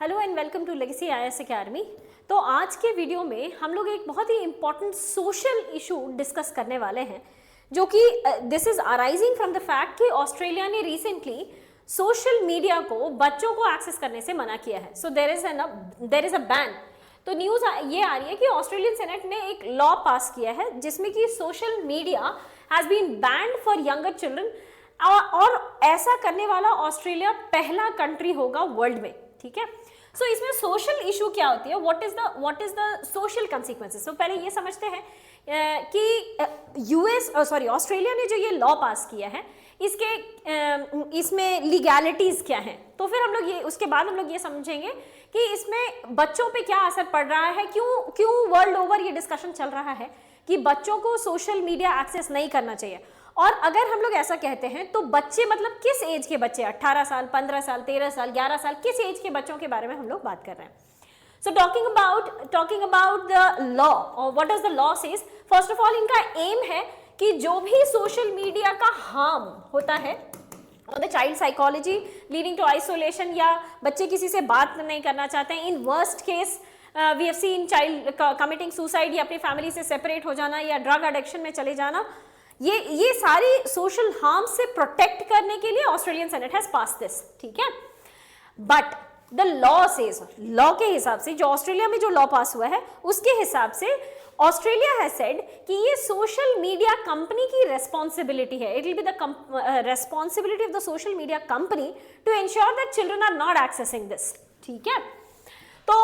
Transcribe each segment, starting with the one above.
Hello and welcome to Legacy IAS Academy. तो आज के वीडियो में हम लोग एक बहुत ही इंपॉर्टेंट सोशल इशू डिस्कस करने वाले हैं, जो कि this is arising from the fact कि ऑस्ट्रेलिया ने रिसेंटली सोशल मीडिया को बच्चों को एक्सेस करने से मना किया है। So there is a ban. तो न्यूज़ ये आ रही है कि ऑस्ट्रेलियन सेनेट ने एक लॉ पास किया है जिसमें कि social media has been banned for younger children, और ऐसा करने वाला ऑस्ट्रेलिया पहला कंट्री होगा वर्ल्ड में। ठीक है, सो इसमें सोशल इशू क्या होती है, what is the social consequences. तो पहले ये समझते हैं कि ऑस्ट्रेलिया ने जो ये लॉ पास किया है इसमें लीगैलिटीज क्या हैं। तो फिर हम लोग उसके बाद हम लोग ये समझेंगे कि इसमें बच्चों पे क्या असर पड़ रहा है, क्यों वर्ल्ड ओवर ये डिस्कशन चल रहा है कि बच्चों को सोशल मीडिया एक्सेस नहीं करना चाहिए। और अगर हम लोग ऐसा कहते हैं तो बच्चे मतलब किस एज के बच्चे, 18 साल, 15 साल, 13 साल, 11 साल, किस एज के बच्चों के बारे में हम लोग बात कर रहे हैं। So talking about the law, और what does the law says. First of all इनका एम है कि जो भी सोशल मीडिया का हार्म होता है और the child psychology leading to isolation, या बच्चे किसी से बात नहीं करना चाहते हैं, in worst case we have seen child committing suicide, या अपनी फैमिली से सेपरेट हो जाना, या ड्रग एडिक्शन में चले जाना, ये सारी सोशल हार्म से प्रोटेक्ट करने के लिए Australian senate has pass this. ठीक है, but the law says, law के हिसाब से जो ऑस्ट्रेलिया में जो लॉ पास हुआ है उसके हिसाब से ऑस्ट्रेलिया हैज सेड कि ये सोशल मीडिया कंपनी की रेस्पॉन्सिबिलिटी है। It will be the responsibility of the social media company to ensure that children are not accessing this. ठीक है, तो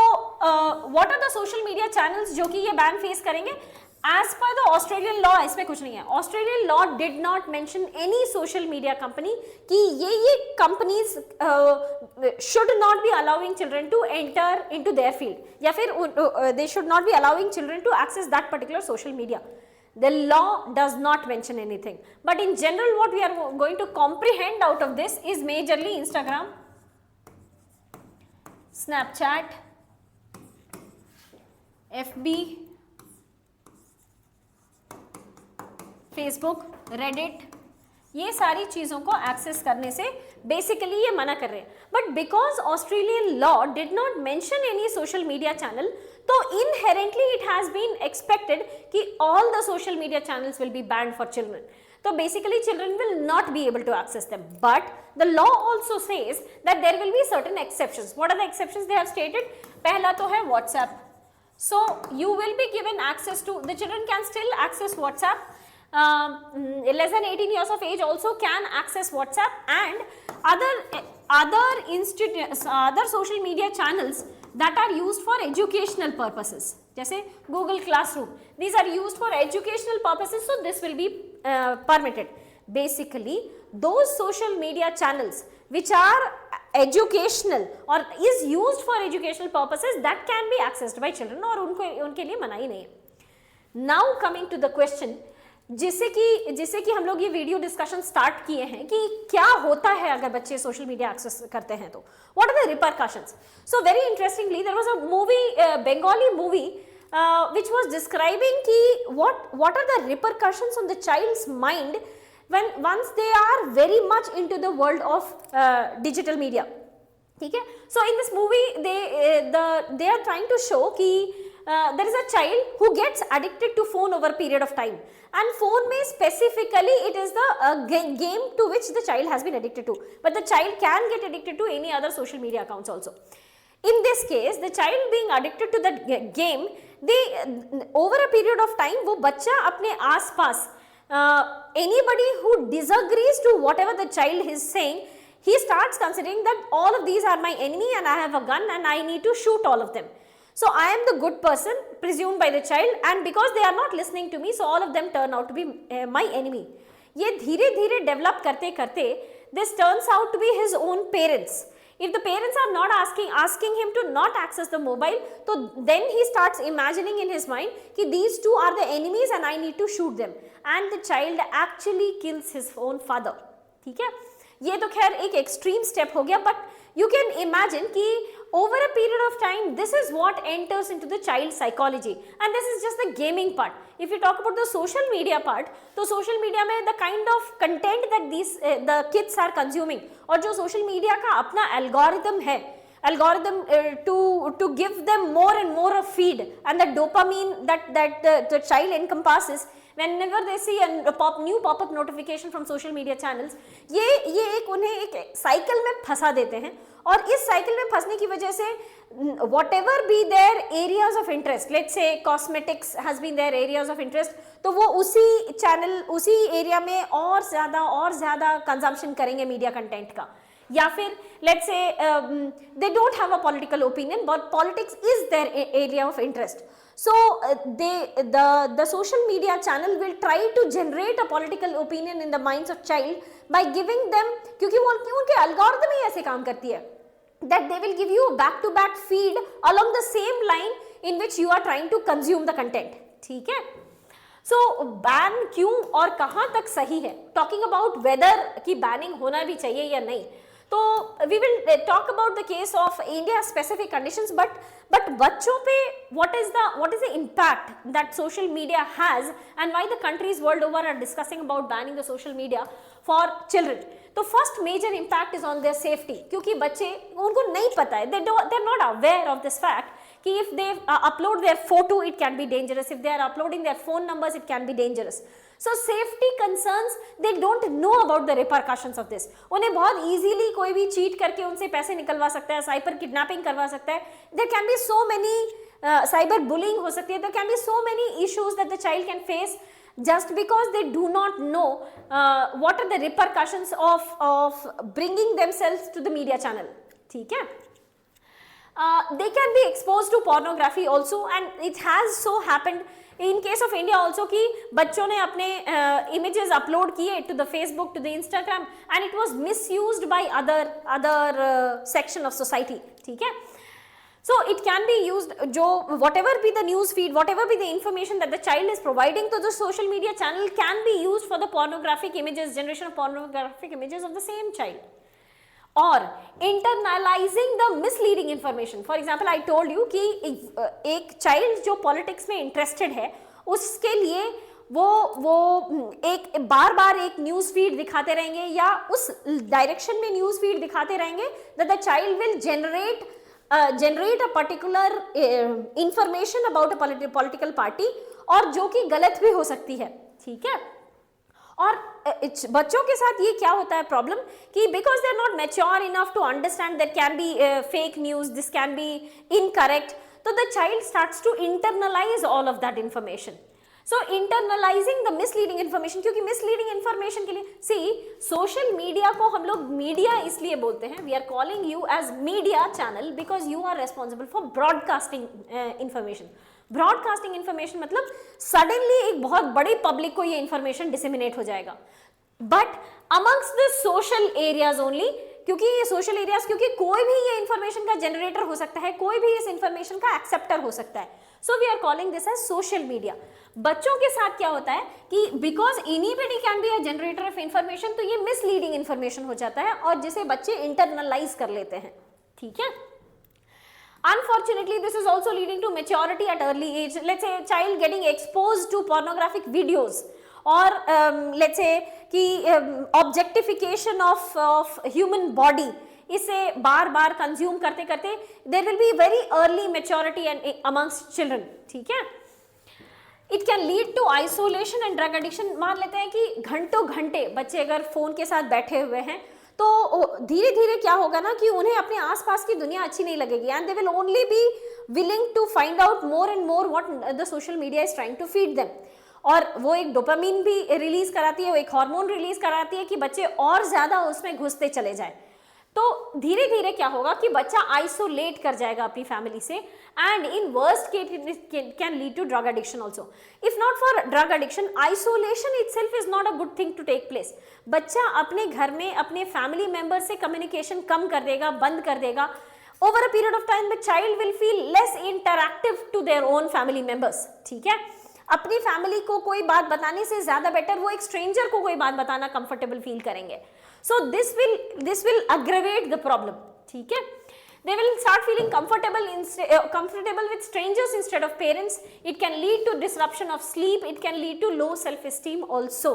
what are the social media channels जो कि ये बैन फेस करेंगे। As per the Australian law इसमें कुछ नहीं है। Australian law did not mention any social media company कि ये companies should not be allowing children to enter into their field, या फिर they should not be allowing children to access that particular social media. The law does not mention anything, but in general what we are going to comprehend out of this is majorly Instagram, Snapchat, FB, Facebook, Reddit, ये सारी चीज़ों को access करने से basically ये मना कर रहे हैं। But because Australian law did not mention any social media channel, तो inherently it has been expected कि all the social media channels will be banned for children. तो basically children will not be able to access them, but the law also says that there will be certain exceptions. What are the exceptions they have stated? पहला तो है WhatsApp. So you will be given access to, the children can still access WhatsApp. Less than 18 years of age also can access WhatsApp and other social media channels that are used for educational purposes, जैसे Google Classroom. These are used for educational purposes, so this will be permitted. Basically, those social media channels which are educational or is used for educational purposes that can be accessed by children, और उनके लिए मनाही नहीं है। Now coming to the question, जिससे कि हम लोग ये वीडियो डिस्कशन स्टार्ट किए हैं कि क्या होता है अगर बच्चे सोशल मीडिया एक्सेस करते हैं, तो what are the repercussions. So very interestingly there was a movie, Bengali movie which was describing कि what are the repercussions on the child's mind when once they are very much into the world of digital media. ठीक है, so in this movie they are trying to show कि there is a child who gets addicted to phone over a period of time, and phone में specifically it is the game to which the child has been addicted to, but the child can get addicted to any other social media accounts also. In this case, the child being addicted to the game, they over a period of time वो बच्चा अपने आसपास anybody who disagrees to whatever the child is saying, he starts considering that all of these are my enemy and I have a gun and I need to shoot all of them. So I am the good person presumed by the child, and because they are not listening to me, so all of them turn out to be my enemy. ये धीरे धीरे develop करते करते this turns out to be his own parents. If the parents are not asking him to not access the mobile, so then he starts imagining in his mind कि these two are the enemies and I need to shoot them, and the child actually kills his own father. ठीक है, ये तो खैर एक extreme step हो गया, but you can imagine कि over a period of time this is what enters into the child psychology, and this is just the gaming part. If you talk about the social media part, तो social media में the kind of content that the kids are consuming, और जो social media का अपना algorithm है, algorithm to give them more and more of feed, and the dopamine that the child encompasses whenever they see a new pop-up notification from social media channels, ये एक उन्हें एक cycle में फंसा देते हैं, और इस साइकिल में फंसने की वजह से whatever be their areas of interest, let's say cosmetics has been their areas of interest, तो वो उसी चैनल उसी एरिया में और ज़्यादा कंजम्पशन करेंगे मीडिया कंटेंट का, या फिर let's say they don't have a political opinion but politics is their area of interest, so the social media channel will try to generate a political opinion in the minds of child by giving them, क्योंकि वो उनके algorithm ही ऐसे काम करती है that they will give you a back to back feed along the same line in which you are trying to consume the content, ठीक है. So ban क्यों और कहाँ तक सही है, टॉकिंग अबाउट वेदर की बैनिंग होना भी चाहिए या नहीं, तो we will talk about the case of India specific conditions, but बच्चों पे what is the impact that social media has and why the countries world over are discussing about banning the social media for children. तो first major impact is on their safety, क्योंकि बच्चे उनको नहीं पता है, they are not aware of this fact कि if they upload their photo it can be dangerous, if they are uploading their phone numbers it can be dangerous. So safety concerns, they don't know about the repercussions of this. उन्हें बहुत easily कोई भी cheat करके उनसे पैसे निकलवा सकता है, साइबर किडनैपिंग करवा सकता है, there can be so many cyber bullying हो सकती है, there can be so many issues that the child can face just because they do not know what are the repercussions of bringing themselves to the media channel, ठीक है. They can be exposed to pornography also, and it has so happened in case of India also कि बच्चों ने अपने images upload किए to the Facebook, to the Instagram, and it was misused by other section of society, ठीक है. So it can be used, जो whatever be the news feed, whatever be the information that the child is providing to the social media channel can be used for the pornographic images, generation of pornographic images of the same child. Or internalizing the misleading information. For example, I told you कि एक child जो politics में interested है, उसके लिए वो एक बार एक न्यूज फीड दिखाते रहेंगे या उस डायरेक्शन में न्यूज फीड दिखाते रहेंगे that the child will generate a particular information about a political party, और जो कि गलत भी हो सकती है, ठीक है. और बच्चों के साथ ये क्या होता है प्रॉब्लम कि because they are not mature enough to understand that can be fake news, this can be incorrect, तो the child starts to internalise all of that information. So internalising the misleading information, क्योंकि misleading information के लिए सी social media को हम लोग media इसलिए बोलते हैं, we are calling you as media channel because you are responsible for broadcasting information. Broadcasting information मतलब सडनली एक बहुत बड़ी पब्लिक को ये इंफॉर्मेशन डिसेमिनेट हो जाएगा, but amongst the social areas only, क्योंकि ये सोशल एरियाज, क्योंकि कोई भी ये इंफॉर्मेशन का जनरेटर हो सकता है, कोई भी इस इंफॉर्मेशन का एक्सेप्टर हो सकता है. So we are calling this as social media. बच्चों के साथ क्या होता है कि because anybody can be a generator of information, तो ये मिसलीडिंग इंफॉर्मेशन हो जाता है और जिसे बच्चे इंटरनलाइज कर लेते हैं, ठीक है. Unfortunately, this is also leading to maturity at early age. Let's say a child getting exposed to pornographic videos, or let's say कि objectification of human body, इसे बार कंज्यूम करते करते there will be very early maturity and amongst children, ठीक है. It can lead to isolation and drug addiction. मान लेते हैं कि घंटों घंटे बच्चे अगर फोन के साथ बैठे हुए हैं तो धीरे धीरे क्या होगा ना कि उन्हें अपने आसपास की दुनिया अच्छी नहीं लगेगी, and they will only be willing to find out more and more what the social media is trying to feed them. और वो एक डोपामिन भी रिलीज कराती है, वो एक हार्मोन रिलीज कराती है कि बच्चे और ज्यादा उसमें घुसते चले जाए. तो धीरे धीरे क्या होगा कि बच्चा आइसोलेट कर जाएगा अपनी फैमिली से, and in worst case can lead to drug addiction also. If not for drug addiction, isolation itself is not a good thing to take place. बच्चा अपने घर में अपने फैमिली मेंबर से कम्युनिकेशन कम कर देगा, बंद कर देगा. Over a period of time the child will feel less interactive to their own family members, ठीक है. अपनी फैमिली को कोई बात बताने से ज्यादा बेटर वो एक स्ट्रेंजर को कोई बात बताना कंफर्टेबल फील करेंगे. So this will aggravate the problem, ठीक है. They will start feeling comfortable with strangers instead of parents. It can lead to disruption of sleep. It can lead to low self-esteem also.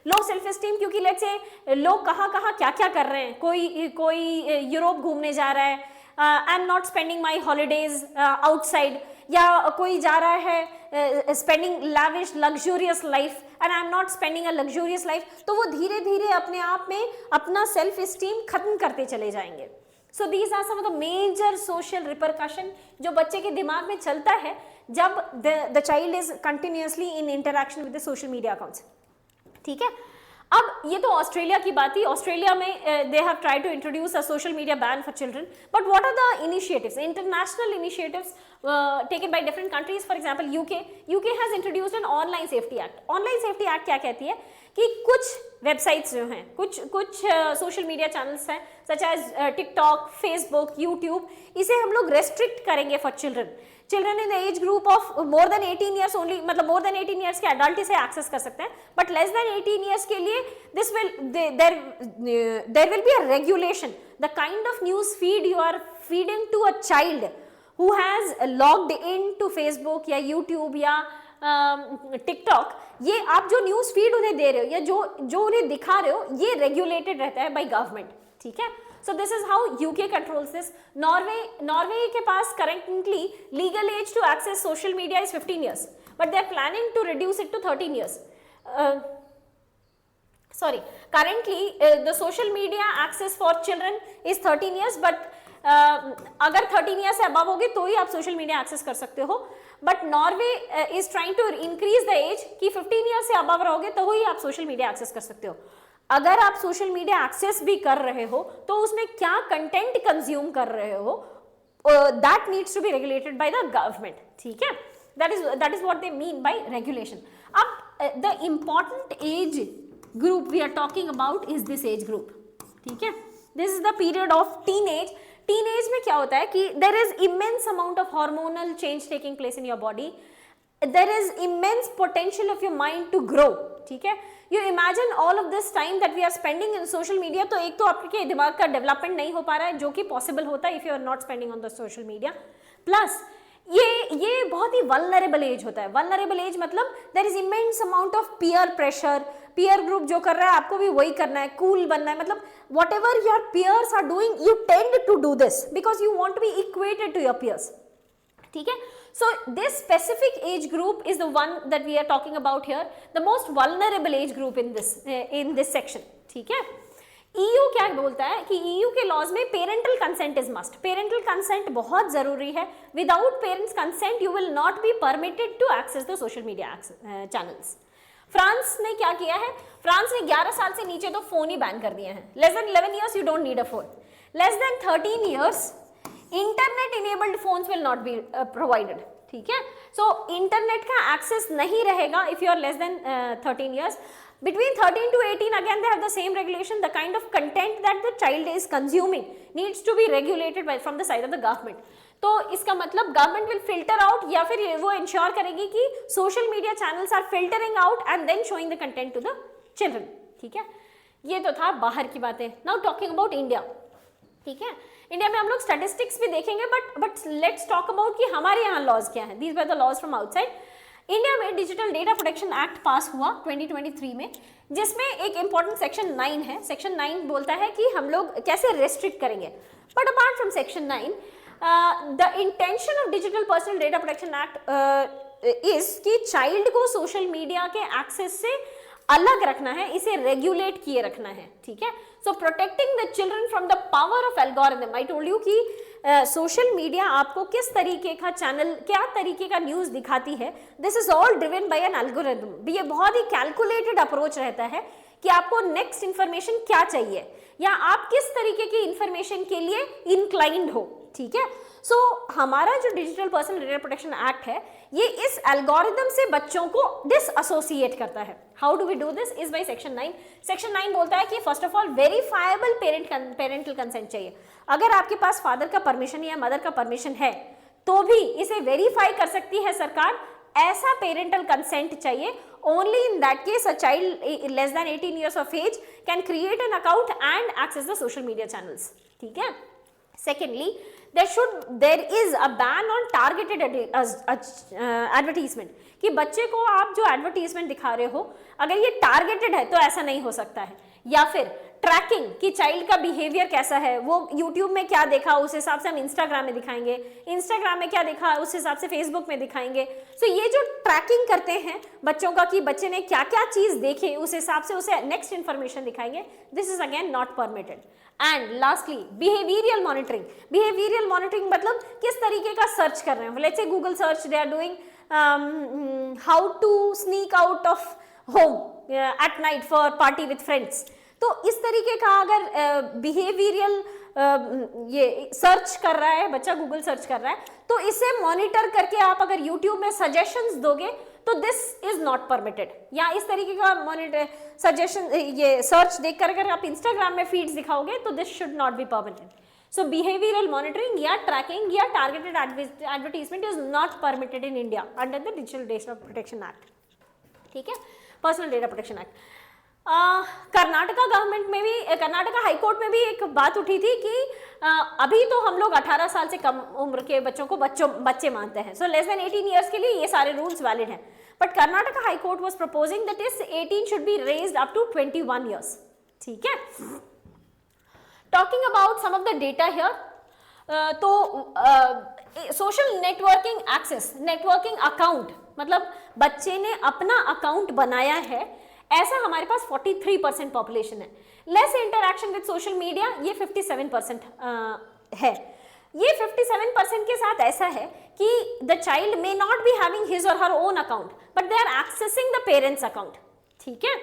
Low self-esteem क्योंकि let's say लोग कहाँ क्या कर रहे हैं, कोई यूरोप घूमने जा रहा है, I am not spending my holidays outside, या कोई जा रहा है spending lavish luxurious life and I am not spending a luxurious life, तो वो धीरे धीरे अपने आप में अपना सेल्फ स्टीम खत्म करते चले जाएंगे. So these are some of the major social repercussion जो बच्चे के दिमाग में चलता है जब the child is continuously in interaction with the social media accounts. ठीक है, अब ये तो ऑस्ट्रेलिया की बात थी. ऑस्ट्रेलिया में they have tried to introduce a social media ban for children, but what are the initiatives, international initiatives taken by different countries. For example, UK has introduced an online safety act. Online safety act क्या कहती है कि कुछ websites जो हैं, कुछ social media channels हैं such as TikTok, Facebook, YouTube, इसे हम लोग रेस्ट्रिक्ट करेंगे for children in the age group of more than 18 years only. मतलब मोर देन 18 ईयर्स के एडल्ट इसे एक्सेस कर सकते हैं, बट लेस देन 18 ईयर्स के लिए there will be a regulation. The kind of news feed you are feeding to a child who has logged in to Facebook या YouTube या TikTok, ये आप जो न्यूज फीड उन्हें दे रहे हो या जो उन्हें दिखा रहे हो, ये रेगुलेटेड रहता है बाय गवर्नमेंट. ठीक है, so this is how UK controls this. Norway के पास currently legal age to access social media is 15 years, but they are planning to reduce it to 13 years. Currently the social media access for children is 13 years, but अगर 13 year से above होगे तो ही आप social media access कर सकते हो. But Norway is trying to increase the age कि 15 year से अबव रहोगे तो ही आप सोशल मीडिया एक्सेस कर सकते हो. अगर आप सोशल मीडिया एक्सेस भी कर रहे हो तो उसमें क्या कंटेंट कंज्यूम कर रहे हो, that needs to be regulated by the government. ठीक है, that is what they mean by regulation. अब the important age group we are talking about is this age group. ठीक है, this is the period of teenage. Teenage में क्या होता है कि there is immense amount of hormonal change taking place in your body, there is immense potential of your mind to grow. ठीक है, you imagine all of this time that we are spending in social media, तो एक तो आपके दिमाग का development नहीं हो पा रहा है जो कि पॉसिबल होता है if you are not spending on the social media. Plus ये बहुत ही वल्नरेबल एज होता है. वल्नरेबल एज मतलब there is immense amount of peer pressure. Peer group जो कर रहा है आपको भी वही करना है, कूल बनना है. मतलब whatever your peers are doing, you tend to do this because you want to be equated to your peers. ठीक है, so this specific age group is the one that we are talking about here, the most vulnerable age group in this section. ठीक है, EU क्या बोलता है कि EU के laws में parental consent is must. Parental consent बहुत जरूरी है. Without parents consent you will not be permitted to access the social media channels. France ने क्या किया है, फ्रांस ने 11 साल से नीचे तो फोन ही बैन कर दिए हैं. Less than 11 years you don't need a phone. Less than 13 years internet enabled phones will not be provided. ठीक है, सो इंटरनेट का एक्सेस नहीं रहेगा if you are less than 13 years. Between 13 to 18, again they have the same regulation. The kind of content that the child is consuming needs to be regulated from the side of the government. तो इसका मतलब government will filter out या फिर वो ensure करेगी कि social media channels are filtering out and then showing the content to the children. ठीक है, ये तो था बाहर की बातें. Now talking about India. ठीक है, इंडिया में हम लोग स्टैटिस्टिक्स भी देखेंगे, बट लेट्स टॉक अबाउट कि हमारे यहाँ लॉज क्या है. These were the laws from outside. India में digital data protection act pass हुआ 2023 में, जिसमें एक इंपॉर्टेंट सेक्शन 9 है. सेक्शन 9 बोलता है कि हम लोग कैसे रेस्ट्रिक्ट करेंगे. But apart from section 9, the intention of digital personal data protection act is कि चाइल्ड को सोशल मीडिया के एक्सेस से अलग रखना है, इसे रेगुलेट किए रखना है. ठीक है, so protecting the children from the power of algorithm. I told you कि सोशल मीडिया आपको किस तरीके का चैनल, क्या तरीके का न्यूज दिखाती है. This is all driven by an algorithm. ये बहुत ही कैलकुलेटेड अप्रोच रहता है कि आपको नेक्स्ट इंफॉर्मेशन क्या चाहिए या आप किस तरीके की इंफॉर्मेशन के लिए इंक्लाइंड हो. ठीक है, सो हमारा जो digital personal data protection act है, ये इस एल्गोरिथम से बच्चों को डिसएसोसिएट करता है. How do we do this is by section 9. Section 9 बोलता है कि first of all verifiable parental consent चाहिए. अगर आपके पास फादर का परमिशन या मदर का परमिशन है तो भी इसे वेरीफाई कर सकती है सरकार. ऐसा पेरेंटल कंसेंट चाहिए. Only in that case a child less than 18 years of age can create an account and access the social media channels. ठीक है. Secondly, there is a ban on targeted advertisement. कि बच्चे को आप जो advertisement दिखा रहे हो, अगर ये टारगेटेड है तो ऐसा नहीं हो सकता है. या फिर ट्रैकिंग कि चाइल्ड का बिहेवियर कैसा है, वो यूट्यूब में क्या देखा उस हिसाब से हम इंस्टाग्राम में दिखाएंगे, इंस्टाग्राम में क्या देखा उस हिसाब से फेसबुक में दिखाएंगे। सो ये जो ट्रैकिंग करते हैं बच्चों का कि बच्चे ने क्या क्या चीज देखी उस हिसाब से उसे नेक्स्ट इंफॉर्मेशन दिखाएंगे, this is again not permitted. And lastly behavioural monitoring. Behavioural monitoring मतलब किस तरीके का सर्च कर रहे हैं, let's say Google search they are doing how to sneak out of home at night for party with friends. तो इस तरीके का अगर बिहेवियरियल ये सर्च कर रहा है बच्चा, गूगल सर्च कर रहा है, तो इसे मॉनिटर करके आप अगर यूट्यूब में सजेशंस दोगे तो दिस इज नॉट परमिटेड। या इस तरीके का मॉनिटर सजेशन ये सर्च देख कर अगर आप इंस्टाग्राम में फीड्स दिखाओगे तो this should not be permitted. So behavioural monitoring या ट्रैकिंग या targeted advertisement is not permitted in India under the digital data protection act. ठीक है, personal data protection act. Karnataka government में भी, कर्नाटका हाई कोर्ट में भी एक बात उठी थी कि अभी तो हम लोग 18 साल से कम उम्र के बच्चों को बच्चे मानते हैं, सो लेस देन 18 ईयर्स के लिए ये सारे रूल्स वैलिड हैं। But Karnataka high court was proposing that इस 18 should be raised up to 21 years. ठीक है, talking about some of the data here, तो social networking access, networking account मतलब बच्चे ने अपना अकाउंट बनाया है, ऐसा हमारे पास 43% पॉपुलेशन है। Less interaction with social media, ये 57% है। ये 57% के साथ ऐसा है कि the child may not be having his or her own account but they are accessing the parents account. ठीक है,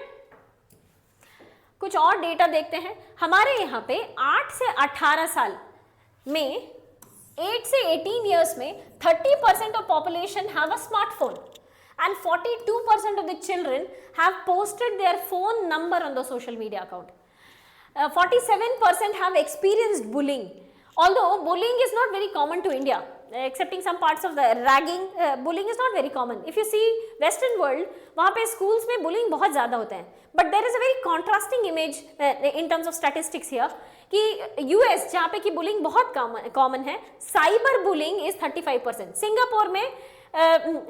कुछ और डेटा देखते हैं। हमारे यहाँ पे 8 से 18 साल में, 8 से 18 ईयर्स में 30% of population have a smartphone and 42% of the children have posted their phone number on the social media account. 47% have experienced bullying, although bullying is not very common to India, excepting some parts of the ragging. Bullying is not very common. If you see western world, वहाँ पे schools में bullying बहुत ज़्यादा होते हैं, but there is a very contrasting image in terms of statistics here कि US जहाँ पे कि bullying बहुत common है, cyber bullying is 35%. सिंगापुर में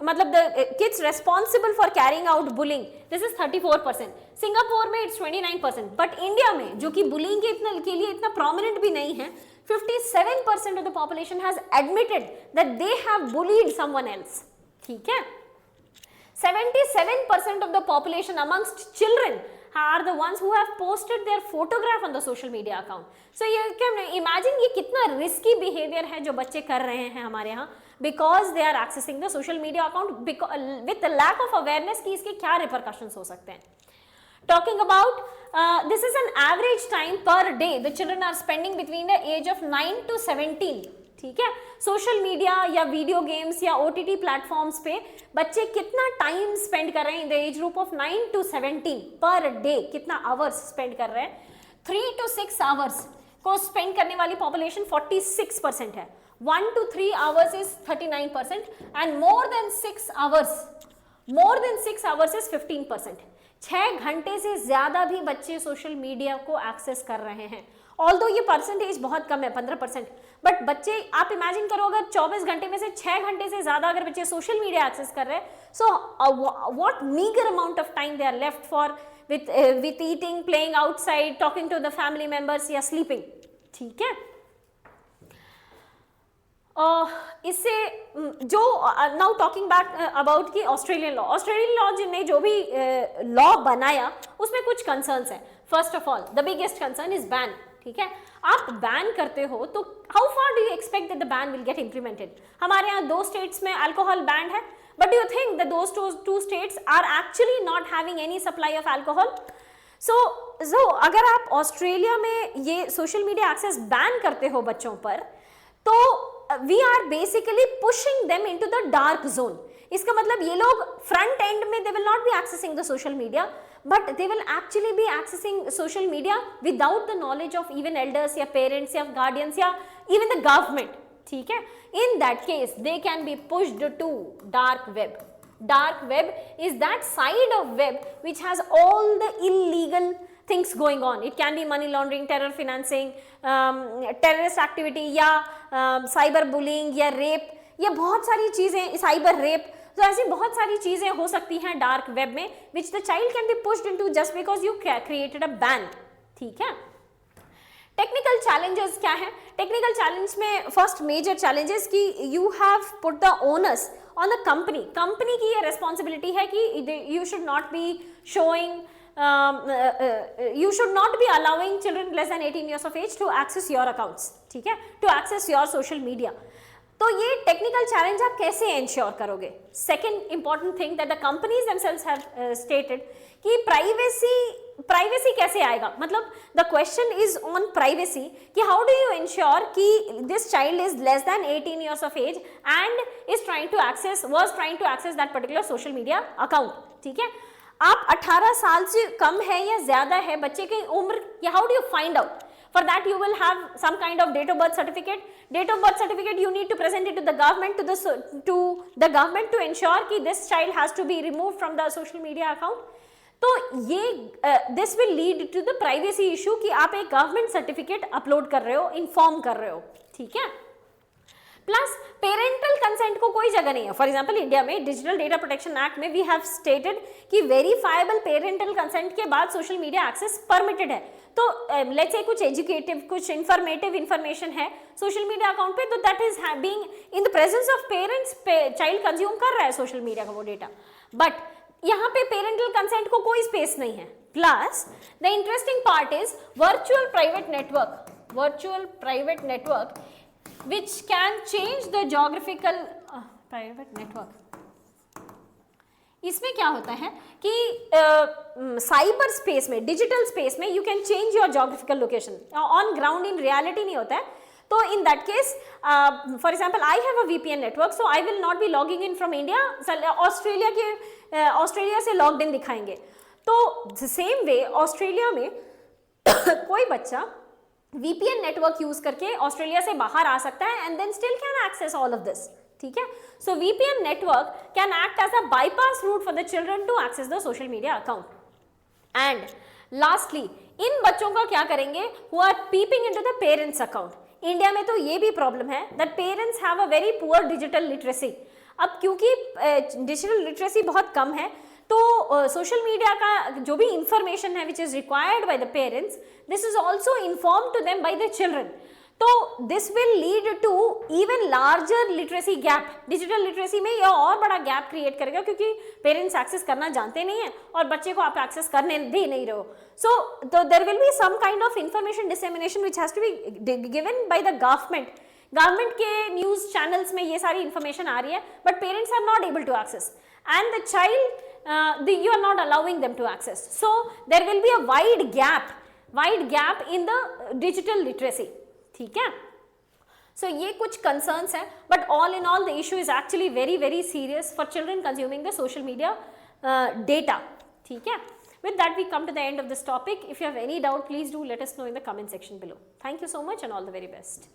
मतलब the kids responsible for carrying out bullying, this is 34%. Singapore में it's 29%. बट इंडिया में जो कि bullying के लिए इतना prominent भी नहीं है, 57% of the population has admitted that they have bullied someone else. ठीक है, 77% of the population amongst children are the ones who have posted their photograph on the social media account. So ये क्या imagine ये कितना risky behavior है जो बच्चे कर रहे हैं हमारे यहाँ, because they are accessing the social media account with the lack of awareness कि इसके क्या repercussions हो सकते हैं. Talking about this is an average time per day the children are spending between the age of 9 to 17. ठीक है, social media या video games या OTT प्लेटफॉर्म्स पे बच्चे कितना टाइम स्पेंड कर रहे हैं इन the age group of 9 to 17 per day, कितना आवर्स स्पेंड कर रहे हैं, 3 to 6 आवर्स को स्पेंड करने वाली पॉपुलेशन 46% है, 1 to 3 hours is 39% and more than 6 hours is 15%। 6 घंटे से ज्यादा भी बच्चे सोशल मीडिया को एक्सेस कर रहे हैं, ऑल्दो ये परसेंटेज बहुत कम है 15%, बट बच्चे आप इमेजिन करो अगर 24 घंटे में से 6 घंटे से ज्यादा अगर बच्चे सोशल मीडिया एक्सेस कर रहे हैं, so what meagre amount of time they are left for with eating, playing outside, talking to the family members या स्लीपिंग। ठीक है, इससे जो नाउ टॉकिंग बैक अबाउट की ऑस्ट्रेलियन लॉ ने जो भी लॉ बनाया उसमें कुछ कंसर्न्स हैं। First of all the biggest concern is ban. ठीक है, आप बैन करते हो तो how far do you expect that the ban will gate implemented. हमारे यहाँ 2 स्टेट्स में अल्कोहल बैन है, but you think that those 2 states are actually not having any supply of alcohol. So अगर आप ऑस्ट्रेलिया में ये सोशल मीडिया एक्सेस बैन करते हो बच्चों पर, तो we are basically pushing them into the dark zone. इसका मतलब ये लोग फ्रंट एंड में they will not be accessing the social media, but they will actually be accessing social media without the knowledge of even elders या parents या guardians या even the government. ठीक है, in that case they can be pushed to dark web. Dark web is that side of web which has all the illegal things going on. It can be money laundering, terror financing, terrorist activity या cyber bullying या rape, या बहुत सारी चीजें, cyber rape, तो ऐसी बहुत सारी चीजें हो सकती हैं डार्क वेब में, which the child can be pushed into just because you created a ban. ठीक है। टेक्निकल चैलेंजेस क्या है? टेक्निकल चैलेंज में फर्स्ट मेजर चैलेंजेस कि you have put the owners on the company. Company की ये responsibility है कि you should not be showing you should not be allowing children less than 18 years of age to access your accounts, ठीक है, to access your social media। तो ये technical challenge आप कैसे इंश्योर करोगे? Second important thing that the companies themselves have stated कि privacy कैसे आएगा, मतलब the question is on privacy कि हाउ डू यू इंश्योर कि this child is less than 18 years of age and was trying to access that particular social media account, ठीक है। आप 18 साल से कम है या ज्यादा है बच्चे की उम्र, या how do you find out? For that you will have some kind of date of birth certificate. Date of birth certificate you need to present it to the government, to the government to ensure कि this child has to be removed from the social media account. तो ये this will lead to the privacy issue कि आप एक government certificate upload कर रहे हो, inform कर रहे हो, ठीक है। प्लस पेरेंटल कंसेंट को कोई जगह नहीं है। फॉर एग्जांपल इंडिया में डिजिटल डेटा प्रोटेक्शन एक्ट में वी हैव स्टेटेड कि वेरीफाइबल पेरेंटल कंसेंट के बाद सोशल मीडिया एक्सेस परमिटेड है। तो लेट्स से कुछ एजुकेटिव, कुछ इंफॉर्मेटिव इंफॉर्मेशन है सोशल मीडिया अकाउंट पे, तो that is being in the presence of parents, child consume कर रहा है सोशल मीडिया का वो डेटा, बट यहाँ पे पेरेंटल कंसेंट को कोई स्पेस नहीं है। Plus the interesting part is virtual private network which can change the geographical private network। इसमें क्या होता है कि साइबर स्पेस में, डिजिटल स्पेस में you can change your geographical location, on ground in reality नहीं होता है। तो in that case for example I have a VPN network, so I will not be logging in from India, Australia से logged in दिखाएंगे। तो same way Australia में कोई बच्चा VPN नेटवर्क यूज करके ऑस्ट्रेलिया से बाहर आ सकता है and then still can access all of this, ठीक है। So VPN network can act as a bypass route for the children to access the social media account. And lastly इन बच्चों का क्या करेंगे who are peeping into the parents account. India में तो ये भी प्रॉब्लम है that parents have a very poor digital literacy. अब क्योंकि डिजिटल लिटरेसी बहुत कम है, तो सोशल मीडिया का जो भी इंफॉर्मेशन है which is required by the parents, this is also inform to them by the children. तो this will lead to even larger literacy gap. Digital literacy में यह और बड़ा गैप क्रिएट करेगा क्योंकि पेरेंट्स एक्सेस करना जानते नहीं है और बच्चे को आप एक्सेस करने दे नहीं रहे हो। So there will be some kind of information dissemination which has to be given by the government. Government के न्यूज चैनल्स में ये सारी इंफॉर्मेशन आ रही है, but parents are not able to access and the child you are not allowing them to access. So there will be a wide gap in the digital literacy, ठीक है। So ये कुछ concerns हैं, but all in all the issue is actually very very serious for children consuming the social media data, ठीक है। With that we come to the end of this topic. If you have any doubt, please do let us know in the comment section below. Thank you so much and all the very best.